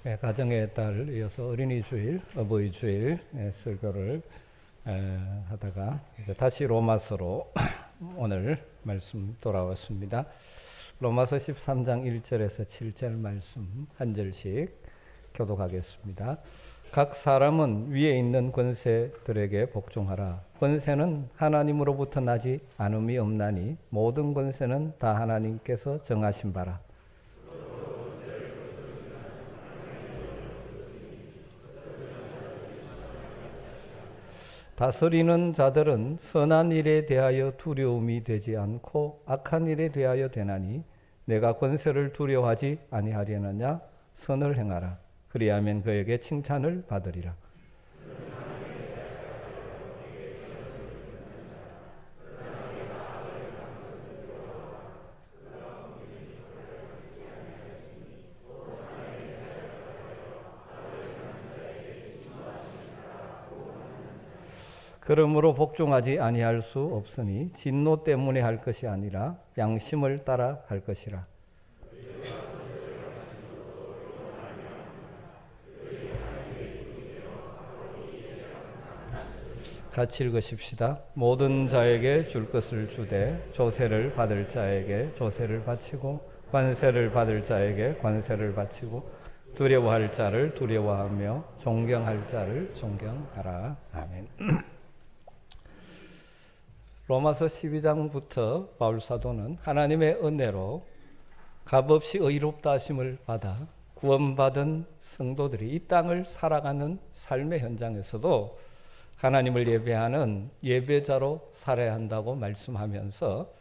네, 가정의 달 이어서 어린이 주일, 어버이 주일 설교를 하다가 이제 다시 로마서로 오늘 말씀 돌아왔습니다. 로마서 13장 1절에서 7절 말씀 한 절씩 교독하겠습니다. 각 사람은 위에 있는 권세들에게 복종하라. 권세는 하나님으로부터 나지 않음이 없나니 모든 권세는 다 하나님께서 정하신 바라. 다스리는 자들은 선한 일에 대하여 두려움이 되지 않고 악한 일에 대하여 되나니 내가 권세를 두려워하지 아니하려느냐. 선을 행하라. 그리하면 그에게 칭찬을 받으리라. 그러므로 복종하지 아니할 수 없으니 진노 때문에 할 것이 아니라 양심을 따라 할 것이라. 같이 읽으십시다. 모든 자에게 줄 것을 주되 조세를 받을 자에게 조세를 바치고 관세를 받을 자에게 관세를 바치고 두려워할 자를 두려워하며 존경할 자를 존경하라. 아멘. 로마서 12장부터 바울 사도는 하나님의 은혜로 값없이 의롭다 하심을 받아 구원받은 성도들이 이 땅을 살아가는 삶의 현장에서도 하나님을 예배하는 예배자로 살아야 한다고 말씀하면서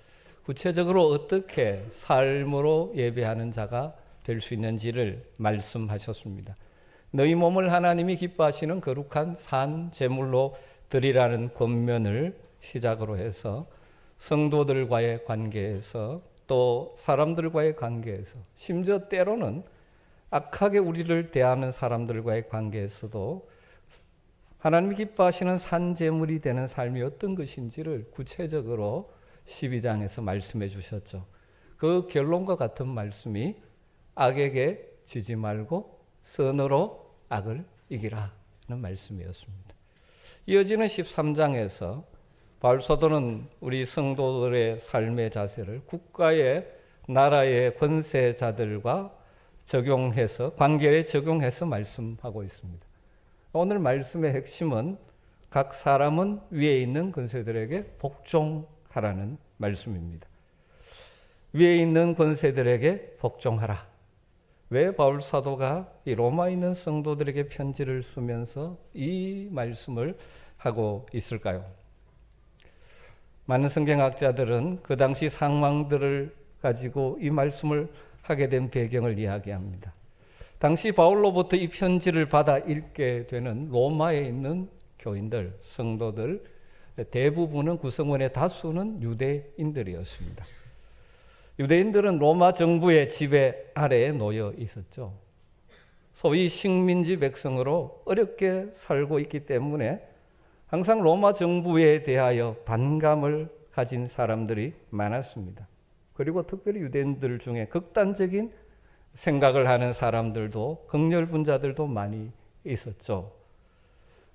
구체적으로 어떻게 삶으로 예배하는 자가 될 수 있는지를 말씀하셨습니다. 너희 몸을 하나님이 기뻐하시는 거룩한 산 제물로 드리라는 권면을 시작으로 해서 성도들과의 관계에서 또 사람들과의 관계에서 심지어 때로는 악하게 우리를 대하는 사람들과의 관계에서도 하나님이 기뻐하시는 산제물이 되는 삶이 어떤 것인지를 구체적으로 12장에서 말씀해 주셨죠. 그 결론과 같은 말씀이 악에게 지지 말고 선으로 악을 이기라는 말씀이었습니다. 이어지는 13장에서 바울 사도는 우리 성도들의 삶의 자세를 국가의 나라의 권세자들과 적용해서 관계에 적용해서 말씀하고 있습니다. 오늘 말씀의 핵심은 각 사람은 위에 있는 권세들에게 복종하라는 말씀입니다. 위에 있는 권세들에게 복종하라. 왜 바울 사도가 이 로마에 있는 성도들에게 편지를 쓰면서 이 말씀을 하고 있을까요? 많은 성경학자들은 그 당시 상황들을 가지고 이 말씀을 하게 된 배경을 이야기합니다. 당시 바울로부터 이 편지를 받아 읽게 되는 로마에 있는 교인들, 성도들 대부분은 구성원의 다수는 유대인들이었습니다. 유대인들은 로마 정부의 지배 아래에 놓여 있었죠. 소위 식민지 백성으로 어렵게 살고 있기 때문에 항상 로마 정부에 대하여 반감을 가진 사람들이 많았습니다. 그리고 특별히 유대인들 중에 극단적인 생각을 하는 사람들도 극렬분자들도 많이 있었죠.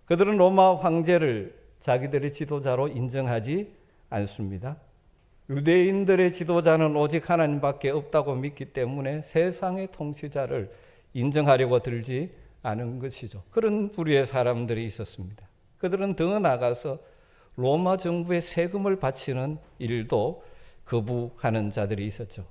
그들은 로마 황제를 자기들의 지도자로 인정하지 않습니다. 유대인들의 지도자는 오직 하나님밖에 없다고 믿기 때문에 세상의 통치자를 인정하려고 들지 않은 것이죠. 그런 부류의 사람들이 있었습니다. 그들은 더 나아가서 로마 정부에 세금을 바치는 일도 거부하는 자들이 있었죠.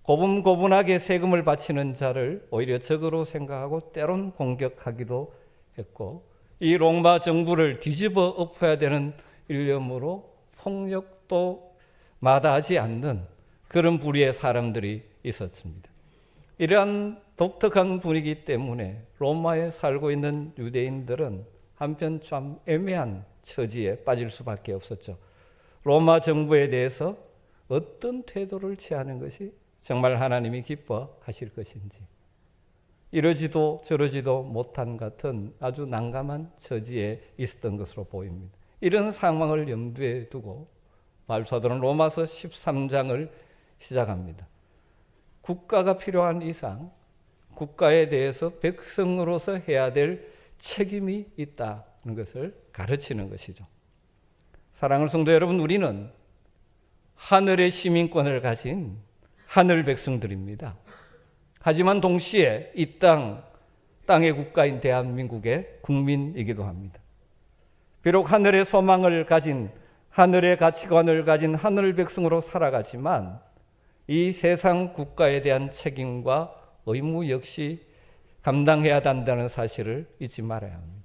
고분고분하게 세금을 바치는 자를 오히려 적으로 생각하고 때론 공격하기도 했고 이 로마 정부를 뒤집어 엎어야 되는 일념으로 폭력도 마다하지 않는 그런 부류의 사람들이 있었습니다. 이러한 독특한 분위기 때문에 로마에 살고 있는 유대인들은 한편 참 애매한 처지에 빠질 수밖에 없었죠. 로마 정부에 대해서 어떤 태도를 취하는 것이 정말 하나님이 기뻐하실 것인지 이러지도 저러지도 못한 같은 아주 난감한 처지에 있었던 것으로 보입니다. 이런 상황을 염두에 두고 바울 사도는 로마서 13장을 시작합니다. 국가가 필요한 이상 국가에 대해서 백성으로서 해야 될 책임이 있다는 것을 가르치는 것이죠. 사랑하는 성도 여러분, 우리는 하늘의 시민권을 가진 하늘 백성들입니다. 하지만 동시에 이 땅의 국가인 대한민국의 국민이기도 합니다. 비록 하늘의 소망을 가진, 하늘의 가치관을 가진 하늘 백성으로 살아가지만 이 세상 국가에 대한 책임과 의무 역시 감당해야 한다는 사실을 잊지 말아야 합니다.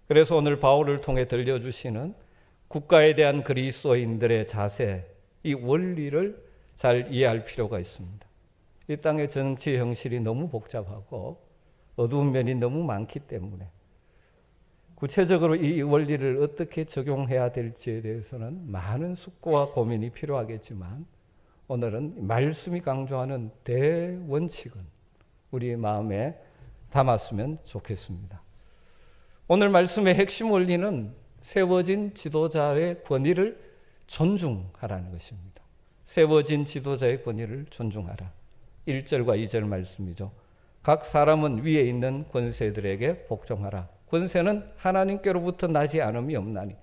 그래서 오늘 바울을 통해 들려주시는 국가에 대한 그리스도인들의 자세, 이 원리를 잘 이해할 필요가 있습니다. 이 땅의 정치 형실이 너무 복잡하고 어두운 면이 너무 많기 때문에 구체적으로 이 원리를 어떻게 적용해야 될지에 대해서는 많은 숙고와 고민이 필요하겠지만 오늘은 말씀이 강조하는 대원칙은 우리 마음에 담았으면 좋겠습니다. 오늘 말씀의 핵심 원리는 세워진 지도자의 권위를 존중하라는 것입니다. 세워진 지도자의 권위를 존중하라. 1절과 2절 말씀이죠. 각 사람은 위에 있는 권세들에게 복종하라. 권세는 하나님께로부터 나지 않음이 없나니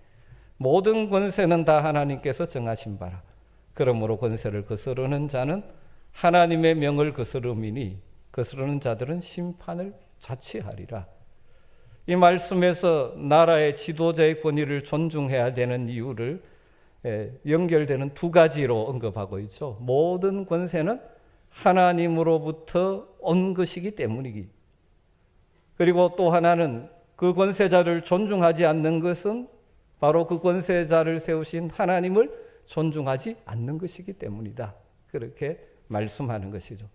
모든 권세는 다 하나님께서 정하신 바라. 그러므로 권세를 거스르는 자는 하나님의 명을 거스름이니 거스르는 자들은 심판을 자취하리라. 이 말씀에서 나라의 지도자의 권위를 존중해야 되는 이유를 연결되는 두 가지로 언급하고 있죠. 모든 권세는 하나님으로부터 온 것이기 때문이기. 그리고 또 하나는 그 권세자를 존중하지 않는 것은 바로 그 권세자를 세우신 하나님을 존중하지 않는 것이기 때문이다. 그렇게 말씀하는 것이죠.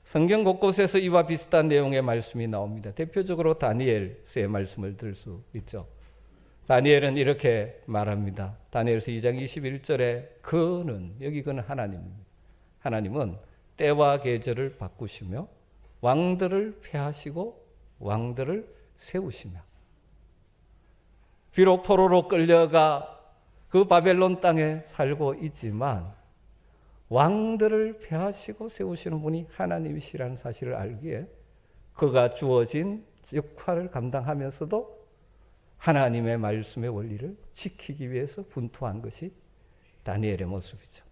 성경 곳곳에서 이와 비슷한 내용의 말씀이 나옵니다. 대표적으로 다니엘서의 말씀을 들 수 있죠. 다니엘은 이렇게 말합니다. 다니엘서 2장 21절에 그는, 여기 그는 하나님입니다. 하나님은 때와 계절을 바꾸시며 왕들을 폐하시고 왕들을 세우시며, 비록 포로로 끌려가 그 바벨론 땅에 살고 있지만 왕들을 폐하시고 세우시는 분이 하나님이시라는 사실을 알기에 그가 주어진 역할을 감당하면서도 하나님의 말씀의 원리를 지키기 위해서 분투한 것이 다니엘의 모습이죠.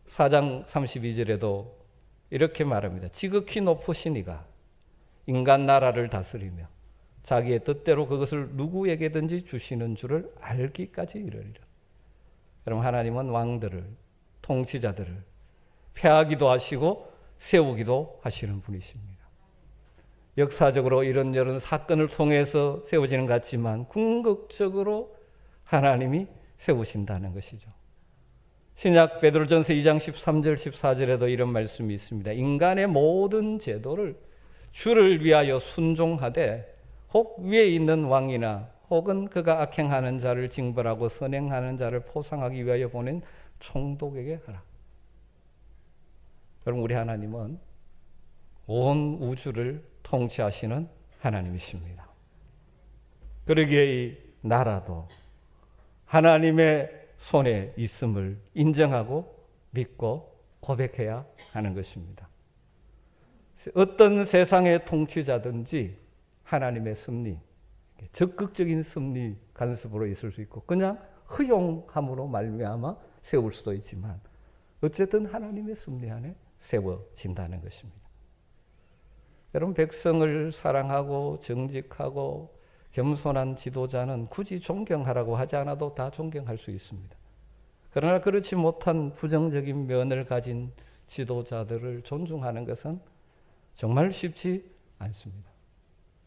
4장 32절에도 이렇게 말합니다. 지극히 높으신 이가 인간 나라를 다스리며 자기의 뜻대로 그것을 누구에게든지 주시는 줄을 알기까지 이르리라. 여러분, 하나님은 왕들을, 통치자들을 폐하기도 하시고 세우기도 하시는 분이십니다. 역사적으로 이런저런 사건을 통해서 세워지는 것 같지만 궁극적으로 하나님이 세우신다는 것이죠. 신약 베드로전서 2장 13절 14절에도 이런 말씀이 있습니다. 인간의 모든 제도를 주를 위하여 순종하되 혹 위에 있는 왕이나 혹은 그가 악행하는 자를 징벌하고 선행하는 자를 포상하기 위하여 보낸 총독에게 하라. 여러분, 우리 하나님은 온 우주를 통치하시는 하나님이십니다. 그러기에 이 나라도 하나님의 손에 있음을 인정하고 믿고 고백해야 하는 것입니다. 어떤 세상의 통치자든지 하나님의 섭리, 적극적인 섭리 간섭으로 있을 수 있고 그냥 허용함으로 말미암아 세울 수도 있지만 어쨌든 하나님의 섭리 안에 세워진다는 것입니다. 여러분, 백성을 사랑하고 정직하고 겸손한 지도자는 굳이 존경하라고 하지 않아도 다 존경할 수 있습니다. 그러나 그렇지 못한 부정적인 면을 가진 지도자들을 존중하는 것은 정말 쉽지 않습니다.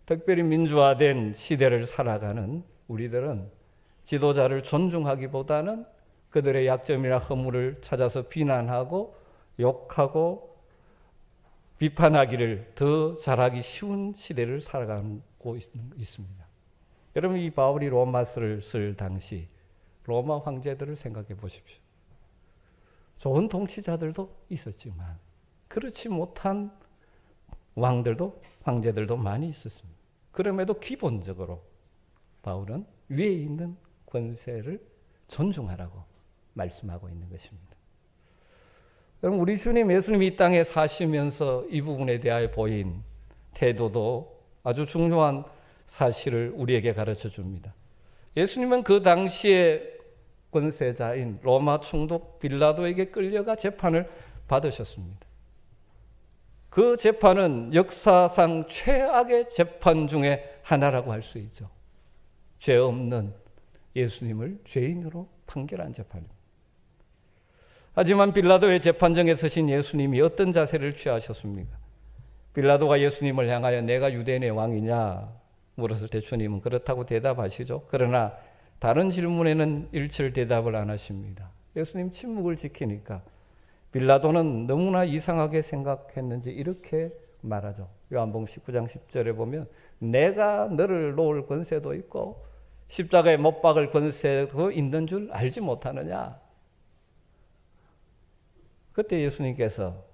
특별히 민주화된 시대를 살아가는 우리들은 지도자를 존중하기보다는 그들의 약점이나 허물을 찾아서 비난하고 욕하고 비판하기를 더 잘하기 쉬운 시대를 살아가고 있습니다. 여러분, 이 바울이 로마서를 쓸 당시 로마 황제들을 생각해 보십시오. 좋은 통치자들도 있었지만 그렇지 못한 왕들도 황제들도 많이 있었습니다. 그럼에도 기본적으로 바울은 위에 있는 권세를 존중하라고 말씀하고 있는 것입니다. 그럼 우리 주님 예수님이 이 땅에 사시면서 이 부분에 대하여 보인 태도도 아주 중요한 사실을 우리에게 가르쳐 줍니다. 예수님은 그 당시에 권세자인 로마 총독 빌라도에게 끌려가 재판을 받으셨습니다. 그 재판은 역사상 최악의 재판 중에 하나라고 할 수 있죠. 죄 없는 예수님을 죄인으로 판결한 재판입니다. 하지만 빌라도의 재판정에 서신 예수님이 어떤 자세를 취하셨습니까? 빌라도가 예수님을 향하여 내가 유대인의 왕이냐 물었을 때 주님은 그렇다고 대답하시죠. 그러나 다른 질문에는 일절 대답을 안 하십니다. 예수님 침묵을 지키니까 빌라도는 너무나 이상하게 생각했는지 이렇게 말하죠. 요한복음 19장 10절에 보면 내가 너를 놓을 권세도 있고 십자가에 못 박을 권세도 있는 줄 알지 못하느냐. 그때 예수님께서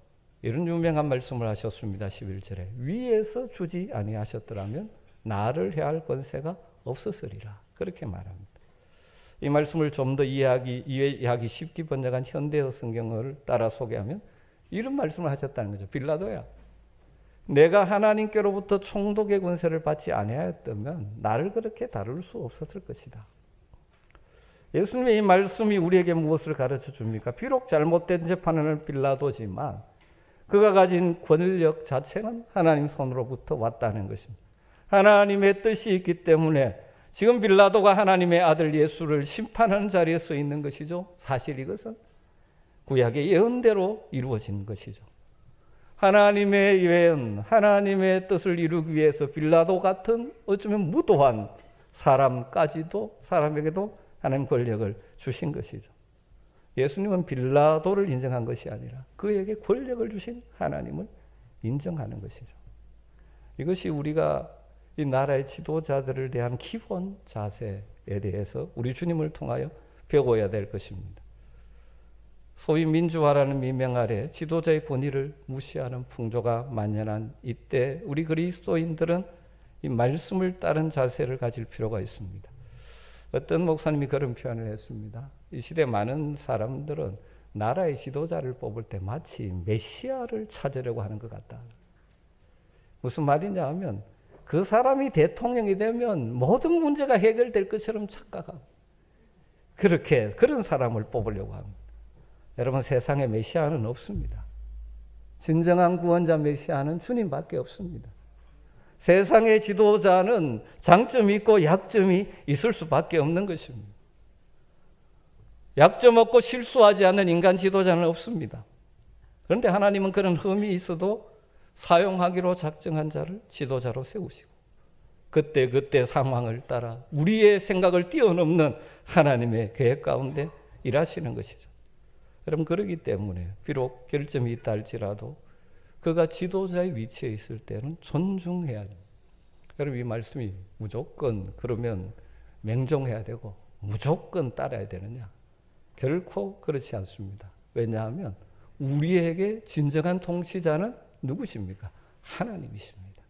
이런 유명한 말씀을 하셨습니다. 11절에 위에서 주지 아니하셨더라면 나를 해할 권세가 없었으리라. 그렇게 말합니다. 이 말씀을 좀 더 이해하기 쉽게 번역한 현대어 성경을 따라 소개하면 이런 말씀을 하셨다는 거죠. 빌라도야, 내가 하나님께로부터 총독의 권세를 받지 아니하였다면 나를 그렇게 다룰 수 없었을 것이다. 예수님의 이 말씀이 우리에게 무엇을 가르쳐 줍니까? 비록 잘못된 재판하는 빌라도지만 그가 가진 권력 자체는 하나님 손으로부터 왔다는 것입니다. 하나님의 뜻이 있기 때문에 지금 빌라도가 하나님의 아들 예수를 심판하는 자리에 서 있는 것이죠. 사실 이것은 구약의 예언대로 이루어진 것이죠. 하나님의 예언, 하나님의 뜻을 이루기 위해서 빌라도 같은 어쩌면 무도한 사람에게도 하나님 권력을 주신 것이죠. 예수님은 빌라도를 인정한 것이 아니라 그에게 권력을 주신 하나님을 인정하는 것이죠. 이것이 우리가 이 나라의 지도자들을 대한 기본 자세에 대해서 우리 주님을 통하여 배워야 될 것입니다. 소위 민주화라는 미명 아래 지도자의 권위를 무시하는 풍조가 만연한 이때 우리 그리스도인들은 이 말씀을 따른 자세를 가질 필요가 있습니다. 어떤 목사님이 그런 표현을 했습니다. 이 시대 많은 사람들은 나라의 지도자를 뽑을 때 마치 메시아를 찾으려고 하는 것 같다. 무슨 말이냐 하면 그 사람이 대통령이 되면 모든 문제가 해결될 것처럼 착각하고 그런 사람을 뽑으려고 합니다. 여러분, 세상에 메시아는 없습니다. 진정한 구원자 메시아는 주님밖에 없습니다. 세상의 지도자는 장점이 있고 약점이 있을 수밖에 없는 것입니다. 약점 없고 실수하지 않는 인간 지도자는 없습니다. 그런데 하나님은 그런 흠이 있어도 사용하기로 작정한 자를 지도자로 세우시고 그때 상황을 따라 우리의 생각을 뛰어넘는 하나님의 계획 가운데 일하시는 것이죠. 여러분, 그러기 때문에 비록 결점이 있다 할지라도 그가 지도자의 위치에 있을 때는 존중해야 됩니다. 여러분, 이 말씀이 무조건 그러면 맹종해야 되고 무조건 따라야 되느냐? 결코 그렇지 않습니다. 왜냐하면 우리에게 진정한 통치자는 누구십니까? 하나님이십니다.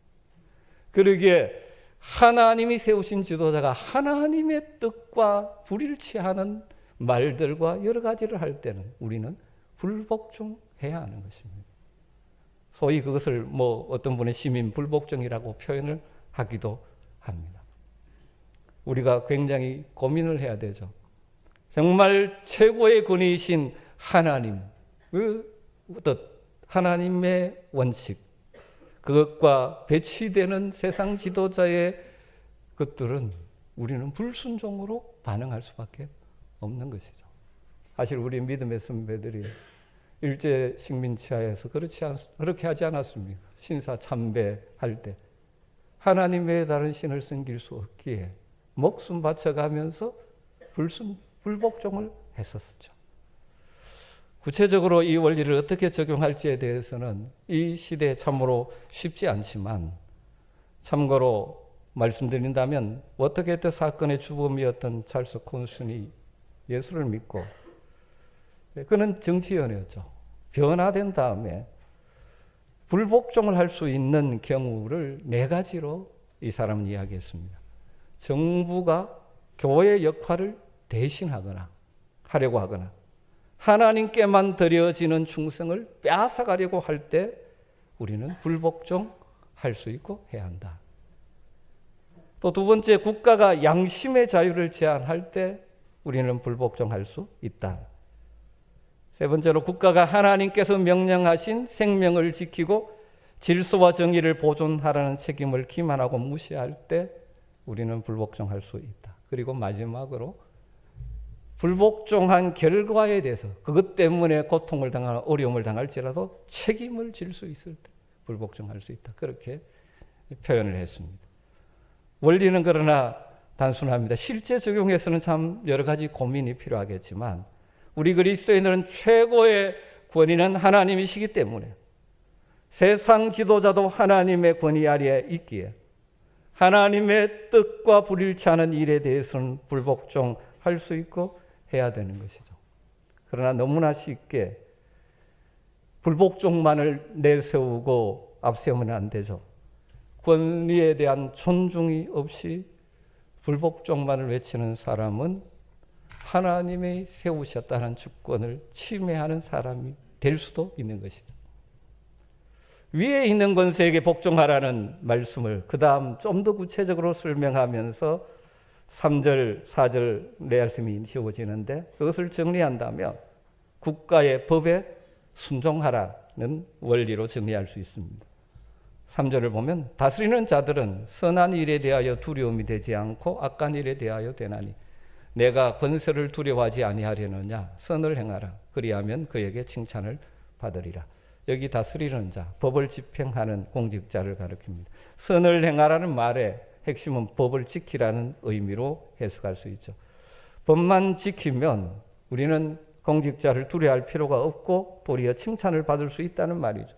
그러기에 하나님이 세우신 지도자가 하나님의 뜻과 불일치하는 말들과 여러 가지를 할 때는 우리는 불복종해야 하는 것입니다. 소위 그것을 어떤 분의 시민 불복종이라고 표현을 하기도 합니다. 우리가 굉장히 고민을 해야 되죠. 정말 최고의 권위이신 하나님, 하나님의 원칙, 그것과 배치되는 세상 지도자의 것들은 우리는 불순종으로 반응할 수밖에 없는 것이죠. 사실 우리 믿음의 선배들이 일제 식민지하에서 그렇게 하지 않았습니까? 신사 참배할 때 하나님 외에 다른 신을 섬길 수 없기에 목숨 바쳐가면서 불복종을 했었죠. 구체적으로 이 원리를 어떻게 적용할지에 대해서는 이 시대에 참으로 쉽지 않지만, 참고로 말씀드린다면 워터게이트 사건의 주범이었던 찰스 콘슨이 예수를 믿고, 그는 정치연이었죠. 변화된 다음에 불복종을 할 수 있는 경우를 4가지로 이 사람은 이야기했습니다. 정부가 교회의 역할을 대신하거나 하려고 하거나, 하나님께만 드려지는 충성을 빼앗아가려고 할 때 우리는 불복종할 수 있고 해야 한다. 또 두 번째, 국가가 양심의 자유를 제한할 때 우리는 불복종할 수 있다. 세 번째로, 국가가 하나님께서 명령하신 생명을 지키고 질서와 정의를 보존하라는 책임을 기만하고 무시할 때 우리는 불복종할 수 있다. 그리고 마지막으로, 불복종한 결과에 대해서 그것 때문에 고통을 당하거나 어려움을 당할지라도 책임을 질 수 있을 때 불복종할 수 있다. 그렇게 표현을 했습니다. 원리는 그러나 단순합니다. 실제 적용에서는 참 여러 가지 고민이 필요하겠지만 우리 그리스도인들은 최고의 권위는 하나님이시기 때문에 세상 지도자도 하나님의 권위 아래에 있기에 하나님의 뜻과 불일치 않은 일에 대해서는 불복종할 수 있고 해야 되는 것이죠. 그러나 너무나 쉽게 불복종만을 내세우고 앞세우면 안 되죠. 권리에 대한 존중이 없이 불복종만을 외치는 사람은 하나님이 세우셨다는 주권을 침해하는 사람이 될 수도 있는 것이죠. 위에 있는 권세에게 복종하라는 말씀을 그 다음 좀 더 구체적으로 설명하면서 3절, 4절 말씀이 지워지는데 그것을 정리한다면 국가의 법에 순종하라는 원리로 정리할 수 있습니다. 3절을 보면 다스리는 자들은 선한 일에 대하여 두려움이 되지 않고 악한 일에 대하여 되나니 내가 권세를 두려워하지 아니하려느냐 선을 행하라 그리하면 그에게 칭찬을 받으리라. 여기 다스리는 자, 법을 집행하는 공직자를 가리킵니다. 선을 행하라는 말의 핵심은 법을 지키라는 의미로 해석할 수 있죠. 법만 지키면 우리는 공직자를 두려워할 필요가 없고 도리어 칭찬을 받을 수 있다는 말이죠.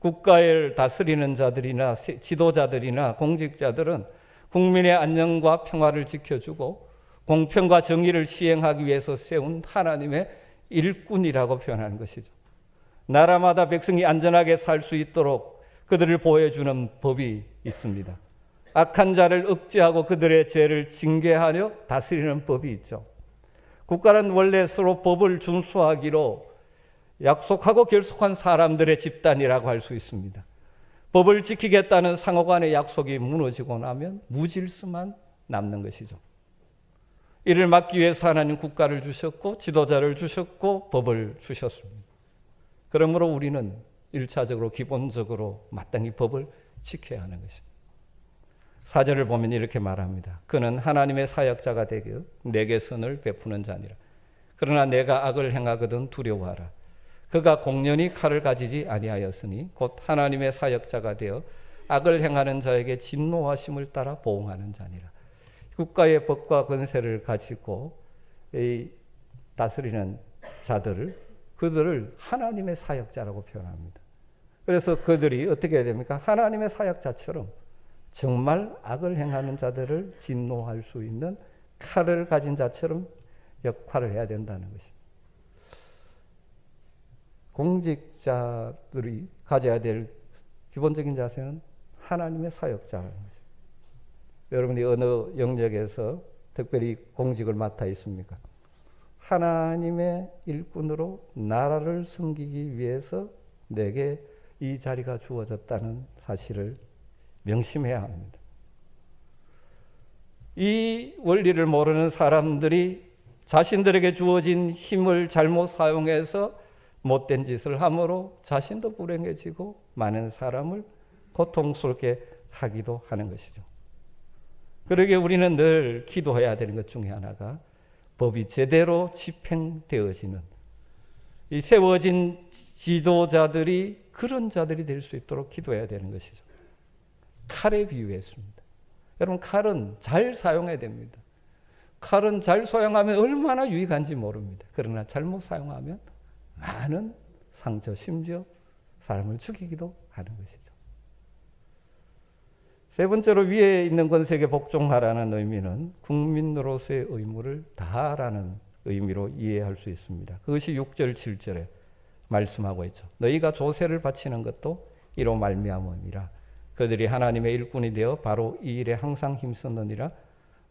국가를 다스리는 자들이나 지도자들이나 공직자들은 국민의 안녕과 평화를 지켜주고 공평과 정의를 시행하기 위해서 세운 하나님의 일꾼이라고 표현하는 것이죠. 나라마다 백성이 안전하게 살 수 있도록 그들을 보호해주는 법이 있습니다. 악한 자를 억제하고 그들의 죄를 징계하려 다스리는 법이 있죠. 국가는 원래 서로 법을 준수하기로 약속하고 결속한 사람들의 집단이라고 할 수 있습니다. 법을 지키겠다는 상호간의 약속이 무너지고 나면 무질서만 남는 것이죠. 이를 막기 위해서 하나님 국가를 주셨고 지도자를 주셨고 법을 주셨습니다. 그러므로 우리는 1차적으로 기본적으로 마땅히 법을 지켜야 하는 것입니다. 4절을 보면 이렇게 말합니다. 그는 하나님의 사역자가 되겨 내게 선을 베푸는 자니라. 그러나 내가 악을 행하거든 두려워하라. 그가 공연히 칼을 가지지 아니하였으니 곧 하나님의 사역자가 되어 악을 행하는 자에게 진노하심을 따라 보응하는 자니라. 국가의 법과 권세를 가지고 다스리는 자들을 그들을 하나님의 사역자라고 표현합니다. 그래서 그들이 어떻게 해야 됩니까? 하나님의 사역자처럼 정말 악을 행하는 자들을 진노할 수 있는 칼을 가진 자처럼 역할을 해야 된다는 것입니다. 공직자들이 가져야 될 기본적인 자세는 하나님의 사역자라는 것입니다. 여러분이 어느 영역에서 특별히 공직을 맡아 있습니까? 하나님의 일꾼으로 나라를 섬기기 위해서 내게 이 자리가 주어졌다는 사실을 명심해야 합니다. 이 원리를 모르는 사람들이 자신들에게 주어진 힘을 잘못 사용해서 못된 짓을 함으로 자신도 불행해지고 많은 사람을 고통스럽게 하기도 하는 것이죠. 그러기에 우리는 늘 기도해야 되는 것 중에 하나가 법이 제대로 집행되어지는 이 세워진 지도자들이 그런 자들이 될 수 있도록 기도해야 되는 것이죠. 칼에 비유했습니다. 여러분, 칼은 잘 사용해야 됩니다. 칼은 잘 사용하면 얼마나 유익한지 모릅니다. 그러나 잘못 사용하면 많은 상처, 심지어 사람을 죽이기도 하는 것이죠. 세 번째로 위에 있는 권세에게 복종하라는 의미는 국민으로서의 의무를 다하라는 의미로 이해할 수 있습니다. 그것이 6절, 7절에 말씀하고 있죠. 너희가 조세를 바치는 것도 이로 말미암음이라. 그들이 하나님의 일꾼이 되어 바로 이 일에 항상 힘썼느니라.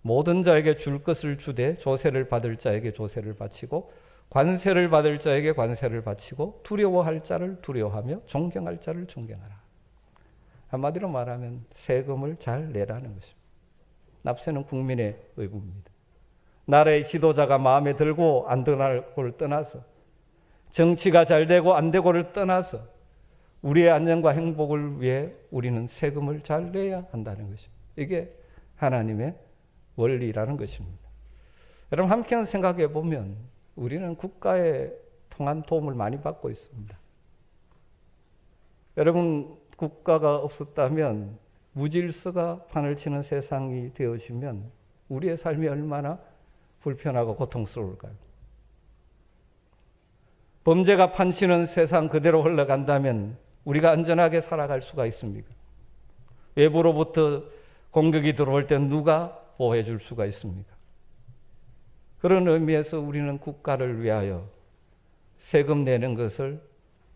모든 자에게 줄 것을 주되 조세를 받을 자에게 조세를 바치고 관세를 받을 자에게 관세를 바치고 두려워할 자를 두려워하며 존경할 자를 존경하라. 한마디로 말하면 세금을 잘 내라는 것입니다. 납세는 국민의 의무입니다. 나라의 지도자가 마음에 들고 안 들고를 떠나서, 정치가 잘 되고 안 되고를 떠나서 우리의 안전과 행복을 위해 우리는 세금을 잘 내야 한다는 것입니다. 이게 하나님의 원리라는 것입니다. 여러분, 함께 생각해 보면 우리는 국가의 통한 도움을 많이 받고 있습니다. 여러분, 국가가 없었다면, 무질서가 판을 치는 세상이 되어지면 우리의 삶이 얼마나 불편하고 고통스러울까요? 범죄가 판치는 세상 그대로 흘러간다면 우리가 안전하게 살아갈 수가 있습니까? 외부로부터 공격이 들어올 때 누가 보호해 줄 수가 있습니까? 그런 의미에서 우리는 국가를 위하여 세금 내는 것을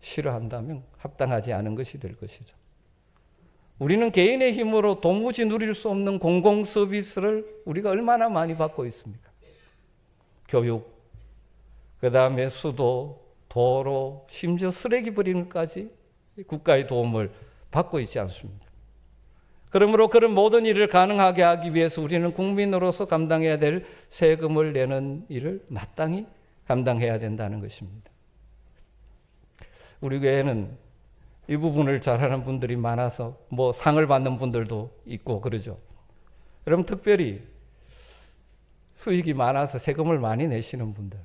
싫어한다면 합당하지 않은 것이 될 것이죠. 우리는 개인의 힘으로 도무지 누릴 수 없는 공공 서비스를 우리가 얼마나 많이 받고 있습니까? 교육, 그 다음에 수도, 도로, 심지어 쓰레기 버림까지 국가의 도움을 받고 있지 않습니까? 그러므로 그런 모든 일을 가능하게 하기 위해서 우리는 국민으로서 감당해야 될 세금을 내는 일을 마땅히 감당해야 된다는 것입니다. 우리 교회는 이 부분을 잘하는 분들이 많아서 뭐 상을 받는 분들도 있고 그러죠. 여러분, 특별히 수익이 많아서 세금을 많이 내시는 분들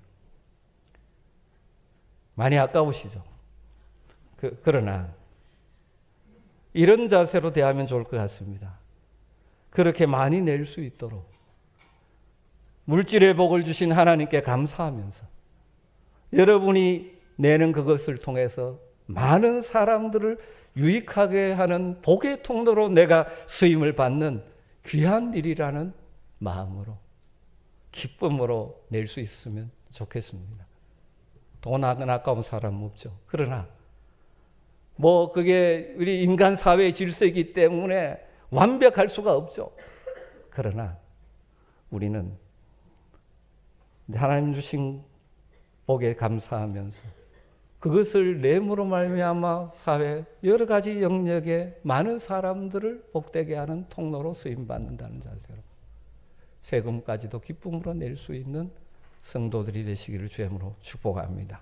많이 아까우시죠. 그러나 이런 자세로 대하면 좋을 것 같습니다. 그렇게 많이 낼 수 있도록 물질의 복을 주신 하나님께 감사하면서 여러분이 내는 그것을 통해서 많은 사람들을 유익하게 하는 복의 통로로 내가 쓰임을 받는 귀한 일이라는 마음으로, 기쁨으로 낼 수 있으면 좋겠습니다. 돈 안 아까운 사람 없죠. 그러나 뭐 그게 우리 인간 사회의 질서이기 때문에 완벽할 수가 없죠. 그러나 우리는 하나님 주신 복에 감사하면서 그것을 내므로 말미암아 사회 여러 가지 영역에 많은 사람들을 복되게 하는 통로로 쓰임받는다는 자세로 세금까지도 기쁨으로 낼 수 있는 성도들이 되시기를 주님으로 축복합니다.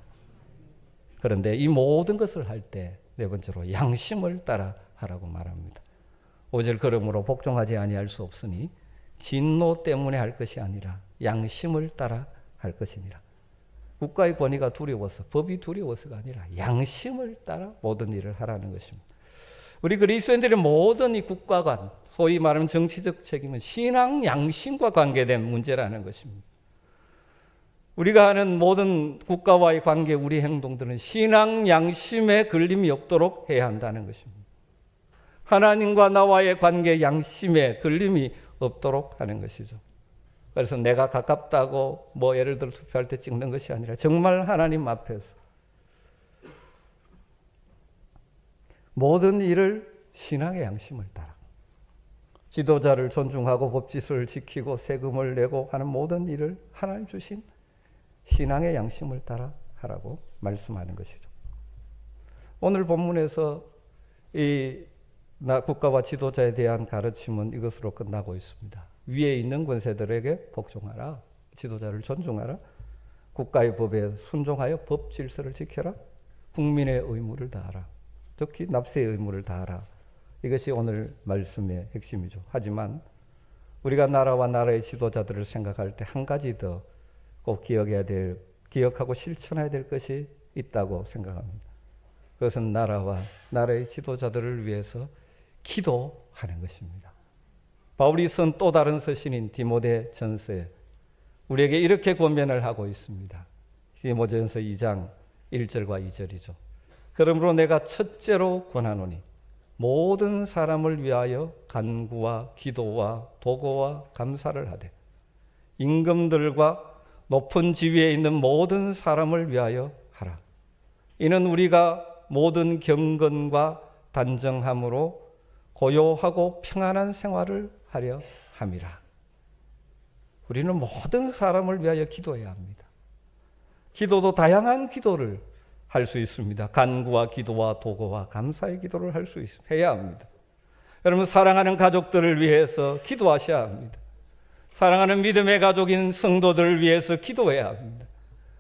그런데 이 모든 것을 할 때 네 번째로 양심을 따라 하라고 말합니다. 5절 그러므로 복종하지 아니할 수 없으니 진노 때문에 할 것이 아니라 양심을 따라 할 것이니라. 국가의 권위가 두려워서, 법이 두려워서가 아니라 양심을 따라 모든 일을 하라는 것입니다. 우리 그리스도인들의 모든 이 국가관, 소위 말하는 정치적 책임은 신앙 양심과 관계된 문제라는 것입니다. 우리가 하는 모든 국가와의 관계, 우리 행동들은 신앙 양심에 걸림이 없도록 해야 한다는 것입니다. 하나님과 나와의 관계 양심에 걸림이 없도록 하는 것이죠. 그래서 내가 가깝다고 뭐 예를 들어 투표할 때 찍는 것이 아니라 정말 하나님 앞에서 모든 일을 신앙의 양심을 따라, 지도자를 존중하고 법질서를 지키고 세금을 내고 하는 모든 일을 하나님 주신 신앙의 양심을 따라 하라고 말씀하는 것이죠. 오늘 본문에서 이 국가와 지도자에 대한 가르침은 이것으로 끝나고 있습니다. 위에 있는 권세들에게 복종하라, 지도자를 존중하라, 국가의 법에 순종하여 법 질서를 지켜라, 국민의 의무를 다하라, 특히 납세의 의무를 다하라. 이것이 오늘 말씀의 핵심이죠. 하지만 우리가 나라와 나라의 지도자들을 생각할 때 한 가지 더 꼭 기억하고 실천해야 될 것이 있다고 생각합니다. 그것은 나라와 나라의 지도자들을 위해서 기도하는 것입니다. 바울이 쓴 또 다른 서신인 디모데 전서에 우리에게 이렇게 권면을 하고 있습니다. 디모데전서 2장 1절과 2절이죠. 그러므로 내가 첫째로 권하노니 모든 사람을 위하여 간구와 기도와 도고와 감사를 하되 임금들과 높은 지위에 있는 모든 사람을 위하여 하라. 이는 우리가 모든 경건과 단정함으로 고요하고 평안한 생활을 하려 함이라. 우리는 모든 사람을 위하여 기도해야 합니다. 기도도 다양한 기도를 할 수 있습니다. 간구와 기도와 도구와 감사의 기도를 할 수 해야 합니다. 여러분, 사랑하는 가족들을 위해서 기도하셔야 합니다. 사랑하는 믿음의 가족인 성도들을 위해서 기도해야 합니다.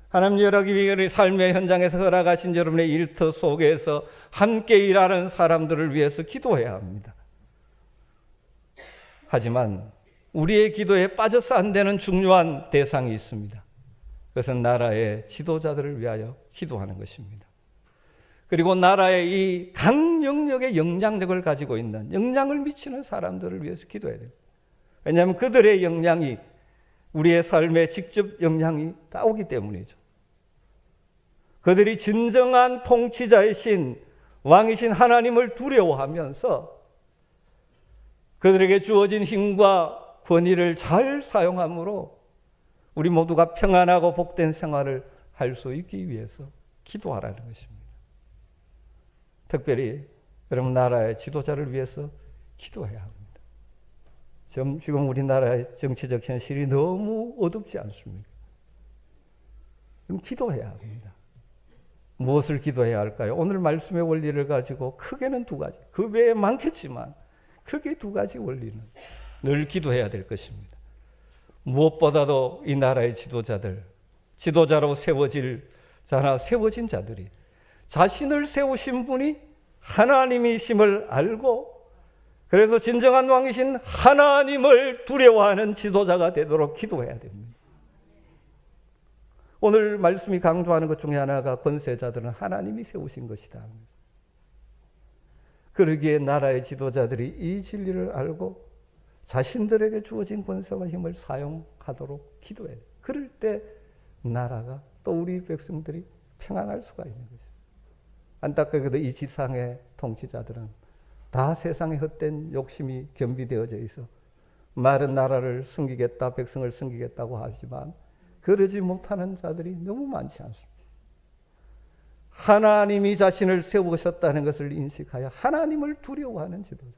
하나님 여러분의 삶의 현장에서 허락하신 여러분의 일터 속에서 함께 일하는 사람들을 위해서 기도해야 합니다. 하지만 우리의 기도에 빠져서 안 되는 중요한 대상이 있습니다. 그것은 나라의 지도자들을 위하여 기도하는 것입니다. 그리고 나라의 이 강영역의 영향력을 가지고 있는, 영향을 미치는 사람들을 위해서 기도해야 됩니다. 왜냐하면 그들의 영향이 우리의 삶에 직접 영향이 따오기 때문이죠. 그들이 진정한 통치자이신 왕이신 하나님을 두려워하면서 그들에게 주어진 힘과 권위를 잘 사용함으로 우리 모두가 평안하고 복된 생활을 할 수 있기 위해서 기도하라는 것입니다. 특별히 여러분 나라의 지도자를 위해서 기도해야 합니다. 지금 우리나라의 정치적 현실이 너무 어둡지 않습니까? 그럼 기도해야 합니다. 무엇을 기도해야 할까요? 오늘 말씀의 원리를 가지고 크게는 두 가지, 그 외에 많겠지만 크게 두 가지 원리는 늘 기도해야 될 것입니다. 무엇보다도 이 나라의 지도자로 세워진 자들이 자신을 세우신 분이 하나님이심을 알고 그래서 진정한 왕이신 하나님을 두려워하는 지도자가 되도록 기도해야 됩니다. 오늘 말씀이 강조하는 것 중에 하나가 권세자들은 하나님이 세우신 것이다. 그러기에 나라의 지도자들이 이 진리를 알고 자신들에게 주어진 권세와 힘을 사용하도록 기도해야 돼요. 그럴 때 나라가 또 우리 백성들이 평안할 수가 있는 것이죠. 안타깝게도 이 지상의 통치자들은 다 세상의 헛된 욕심이 겸비되어져 있어 말은 나라를 섬기겠다, 백성을 섬기겠다고 하지만 그러지 못하는 자들이 너무 많지 않습니다. 하나님이 자신을 세우셨다는 것을 인식하여 하나님을 두려워하는 지도자,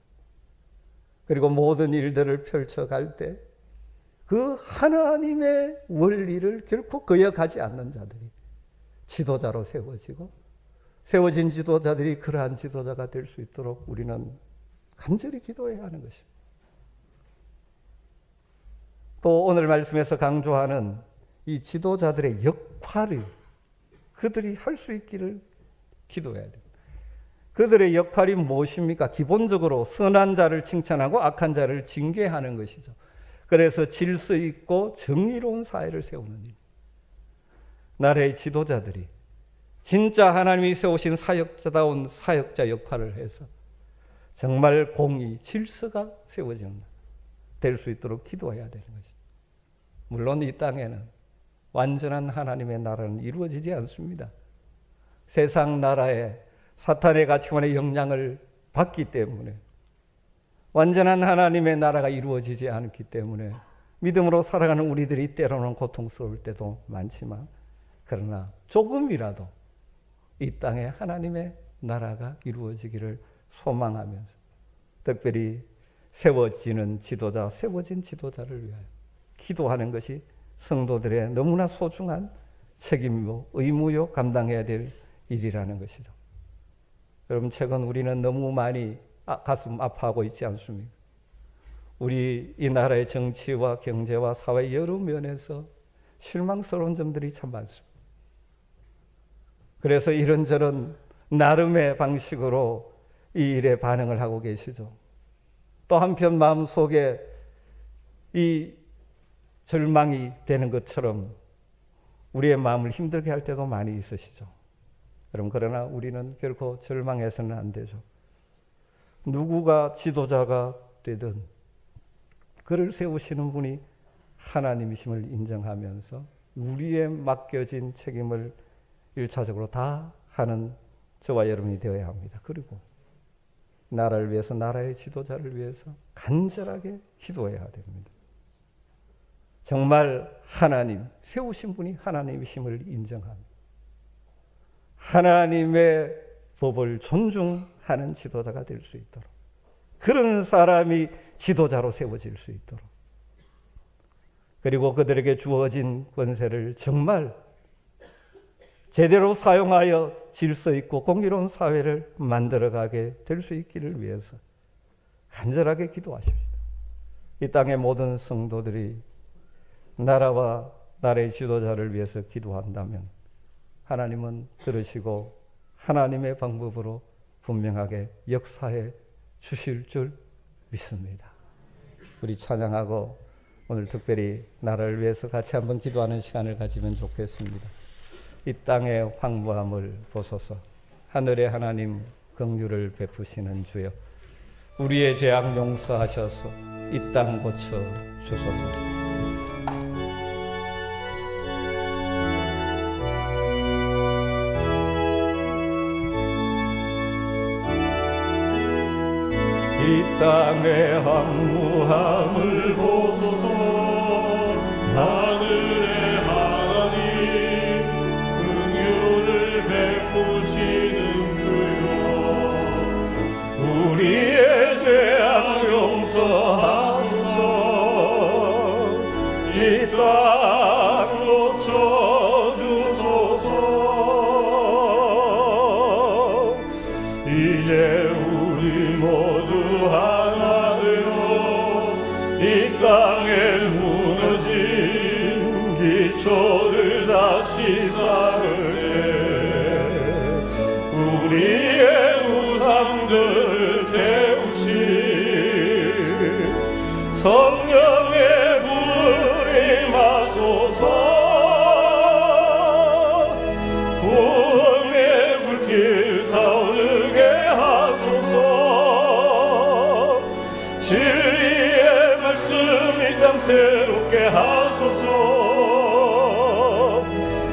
그리고 모든 일들을 펼쳐갈 때 그 하나님의 원리를 결코 거역하지 않는 자들이 지도자로 세워진 지도자들이 그러한 지도자가 될 수 있도록 우리는 간절히 기도해야 하는 것입니다. 또 오늘 말씀에서 강조하는 이 지도자들의 역할을 그들이 할 수 있기를 기도해야 됩니다. 그들의 역할이 무엇입니까? 기본적으로 선한 자를 칭찬하고 악한 자를 징계하는 것이죠. 그래서 질서 있고 정의로운 사회를 세우는 일. 나라의 지도자들이 진짜 하나님이 세우신 사역자다운 사역자 역할을 해서 정말 공의, 질서가 세워지는 될 수 있도록 기도해야 되는 것이죠. 물론 이 땅에는 완전한 하나님의 나라는 이루어지지 않습니다. 세상 나라에 사탄의 가치관의 영향을 받기 때문에 완전한 하나님의 나라가 이루어지지 않기 때문에 믿음으로 살아가는 우리들이 때로는 고통스러울 때도 많지만 그러나 조금이라도 이 땅에 하나님의 나라가 이루어지기를 소망하면서 특별히 세워진 지도자를 위하여 기도하는 것이 성도들의 너무나 소중한 책임이고 의무요 감당해야 될 일이라는 것이죠. 여러분, 최근 우리는 너무 많이 가슴 아파하고 있지 않습니까? 우리 이 나라의 정치와 경제와 사회 여러 면에서 실망스러운 점들이 참 많습니다. 그래서 이런저런 나름의 방식으로 이 일에 반응을 하고 계시죠. 또 한편 마음속에 이 절망이 되는 것처럼 우리의 마음을 힘들게 할 때도 많이 있으시죠. 여러분, 그러나 우리는 결코 절망해서는 안 되죠. 누구가 지도자가 되든 그를 세우시는 분이 하나님이심을 인정하면서 우리의 맡겨진 책임을 1차적으로 다 하는 저와 여러분이 되어야 합니다. 그리고 나라를 위해서, 나라의 지도자를 위해서 간절하게 기도해야 됩니다. 정말 하나님, 세우신 분이 하나님이심을 인정합니다. 하나님의 법을 존중하는 지도자가 될 수 있도록, 그런 사람이 지도자로 세워질 수 있도록, 그리고 그들에게 주어진 권세를 정말 제대로 사용하여 질서 있고 공의로운 사회를 만들어가게 될 수 있기를 위해서 간절하게 기도하십시다. 이 땅의 모든 성도들이 나라와 나라의 지도자를 위해서 기도한다면 하나님은 들으시고 하나님의 방법으로 분명하게 역사해 주실 줄 믿습니다. 우리 찬양하고 오늘 특별히 나라를 위해서 같이 한번 기도하는 시간을 가지면 좋겠습니다. 이 땅의 황무함을 보소서. 하늘의 하나님 긍휼을 베푸시는 주여, 우리의 죄악 용서하셔서 이 땅 고쳐 주소서. 이 땅의 황무함을 보소서. 하늘의 하나님 긍휼을 베푸시는 주여, 우리의 죄악 용서하소서. 이 땅 고쳐 주소서. 이제 우리 모두 하나 되어 이 땅에 무너진 기초를 다시 쌓으네. 우리의 우상들을 태우시 성령의 불이 마소서. 구원의 불길 타오르게 하소서. 진리의 말씀 이 땅 새롭게 하소서.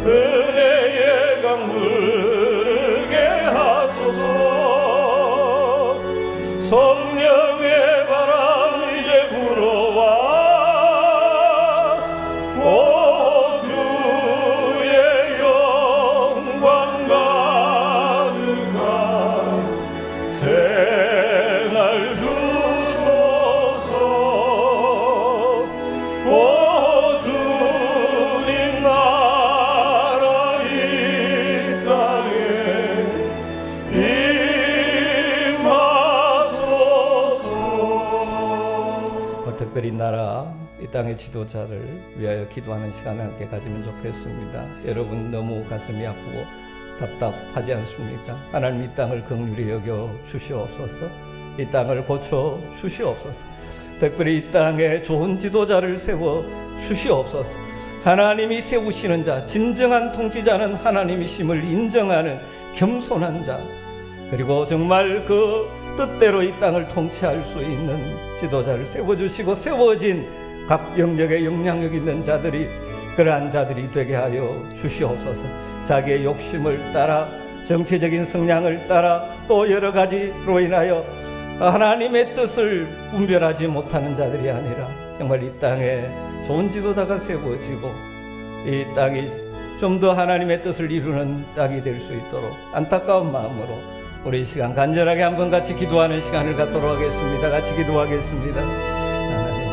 은혜의 강물 흐르게 하소서. 성령의 바람 이제 불어와. 오 주의 영광 가득한 새날 주소서. 오 주님 나라 이 땅에 임하소서. 특별히 나라 이 땅의 지도자를 위하여 기도하는 시간을 함께 가지면 좋겠습니다. 여러분 너무 가슴이 아프고 답답하지 않습니까? 하나님 이 땅을 긍휼히 여겨 주시옵소서. 이 땅을 고쳐 주시옵소서. 특별히 이 땅에 좋은 지도자를 세워 주시옵소서. 하나님이 세우시는 자, 진정한 통치자는 하나님이심을 인정하는 겸손한 자, 그리고 정말 그 뜻대로 이 땅을 통치할 수 있는 지도자를 세워주시고 세워진 각 영역에 영향력 있는 자들이 그러한 자들이 되게 하여 주시옵소서. 자기의 욕심을 따라 정치적인 성향을 따라 또 여러 가지로 인하여 하나님의 뜻을 분별하지 못하는 자들이 아니라 정말 이 땅에 좋은 지도자가 세워지고 이 땅이 좀 더 하나님의 뜻을 이루는 땅이 될 수 있도록 안타까운 마음으로 우리 이 시간 간절하게 한번 같이 기도하는 시간을 갖도록 하겠습니다. 같이 기도하겠습니다. 하나님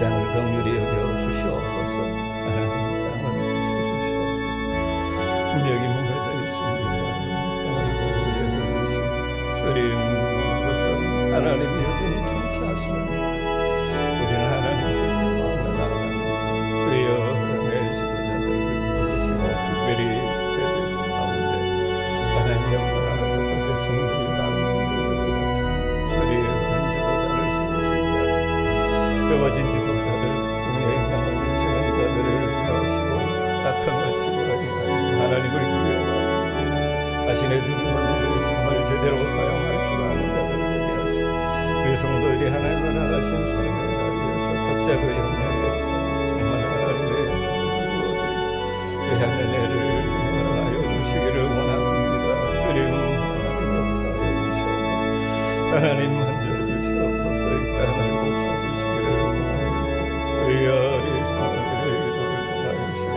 땅을 긍휼히 여겨 주시옵소서. 하나님 땅을 주시옵소서. 분명히 무너져 있습니다. 주님 것은 하나님이 여전히 통치하시는 우리는 하나님의 마음을 나아갑니다. 주여 내 지도자들을 부르시고 특별히 세대에서 가운데 하나님 영원하셔서 백성들이 마음을 주님 지도자를 세우시게 하시고 세워진 지도자들 국민의 영향을 미치는 자들을 위하시고 낙한 가치가 하나님을 구해와 자신의 눈을 정말 제대로 사용할 줄 아는 자들을 되게 하시고 우리 성도들이 하나님을 나가신 삶을 위해서 각자 그 영향력에서 정말 하나님의 뜻을 향한 은혜를 하여 주시기를 원합니다. 주님 하나님 역사해 주시옵소서. 하나님 만져 주시옵소서. 이 땅을 고쳐주시기를 원합니다. 의아리 사람들의 기도를 통하시고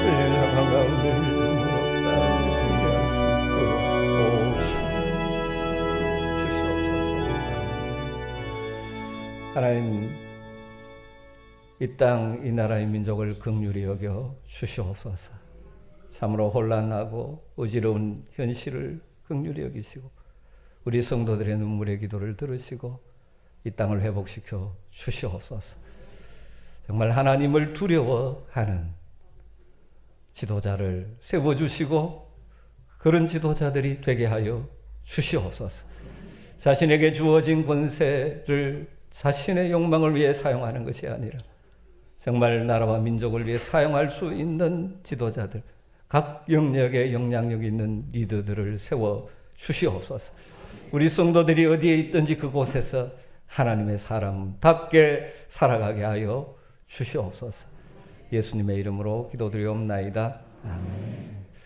이 상황 가운데 믿음으로 땅을 승리할 수 있도록 주시옵소서. 하나님 이 땅 이 나라의 민족을 긍휼히 여겨 주시옵소서. 참으로 혼란하고 어지러운 현실을 긍휼히 여기시고 우리 성도들의 눈물의 기도를 들으시고 이 땅을 회복시켜 주시옵소서. 정말 하나님을 두려워하는 지도자를 세워주시고 그런 지도자들이 되게 하여 주시옵소서. 자신에게 주어진 권세를 자신의 욕망을 위해 사용하는 것이 아니라 정말 나라와 민족을 위해 사용할 수 있는 지도자들, 각 영역에 영향력 있는 리더들을 세워 주시옵소서. 우리 성도들이 어디에 있든지 그곳에서 하나님의 사람답게 살아가게 하여 주시옵소서. 예수님의 이름으로 기도드리옵나이다. 아멘.